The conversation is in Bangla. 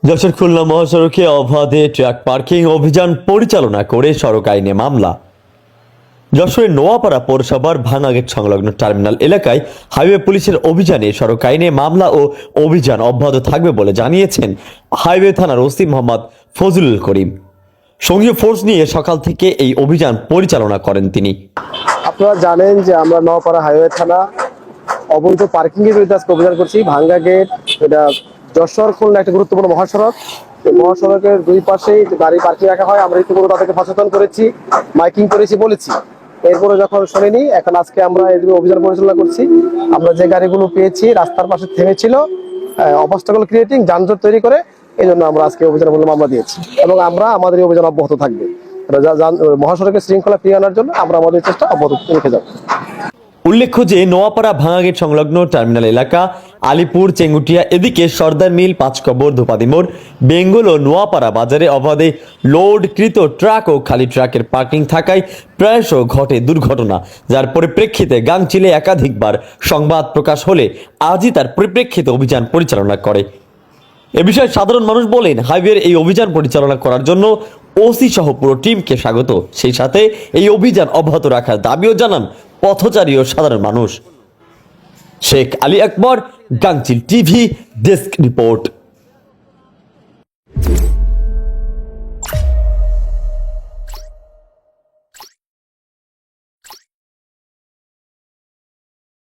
যশোর খুলনা মহাসড়কে অবাধে ট্রাক পার্কিং অভিযান পরিচালনা করে সড়ক আইনে মামলা। যশোরের নোয়াপাড়া পৌরসভার ভাঙা গেট সংলগ্ন টার্মিনাল এলাকায় হাইওয়ে পুলিশের অভিযানে সড়ক আইনে মামলা ও অভিযান অব্যাহত থাকবে বলে জানিয়েছেন হাইওয়ে থানার ওসি মোহাম্মদ ফজলুল করিম। সঙ্গীয় ফোর্স নিয়ে সকাল থেকে এই অভিযান পরিচালনা করেন তিনি। আপনারা জানেন যে আমরা নোয়াপাড়া হাইওয়ে থানা অবৈধ পার্কিং এর বিরুদ্ধে আজকে অভিযান করছি। ভাঙ্গা গেট, এটা যশোর খুলনা একটা গুরুত্বপূর্ণ মহাসড়ক। এই মহাসড়কের দুই পাশেই গাড়ি পার্কিং রাখা হয়। আমরা ইতিপূর্বে তাদেরকে সচেতন করেছি, মাইকিং করেছি, বলেছি। এরপরে যখন শোনেনি, এখন আজকে আমরা এগুলো অভিযান পরিচালনা করছি। আমরা যে গাড়িগুলো পেয়েছি রাস্তার পাশে থেমেছিল, অবস্টাকল ক্রিয়েটিং, যানজট তৈরি করে, এই জন্য আমরা আজকে অভিযানের মূল্য মামলা দিয়েছি এবং আমরা আমাদের এই অভিযান অব্যাহত থাকবে। মহাসড়কের শৃঙ্খলা ফিরিয়ে আনার জন্য আমরা আমাদের চেষ্টা অব্যাহত রেখে যাব। উল্লেখ্য যে নোয়াপাড়া ভাঙাগেট সংলগ্ন টার্মিনাল এলাকা, আলিপুর, চেঙ্গুটিয়া, এদিকে সর্দার মিল, পাঁচকবর, ধোপাদি মোড়, বেঙ্গল ও নোয়াপাড়া বাজারে অবাধে লোডকৃত ট্রাক ও খালি ট্রাকের পার্কিং থাকায় প্রায়শ ঘটে দুর্ঘটনা, যার পরিপ্রেক্ষিতে গাংচিলে একাধিকবার সংবাদ প্রকাশ হলে আজই তার পরিপ্রেক্ষিতে অভিযান পরিচালনা করে। এ বিষয়ে সাধারণ মানুষ বলেন, হাইওয়ের এই অভিযান পরিচালনা করার জন্য ওসি সহ পুরো টিমকে স্বাগত। সেই সাথে এই অভিযান অব্যাহত রাখার দাবিও জানান পথচারী ও সাধারণ মানুষ। শেখ আলী আকবর, গাংচিল টিভি, ডেস্ক রিপোর্ট।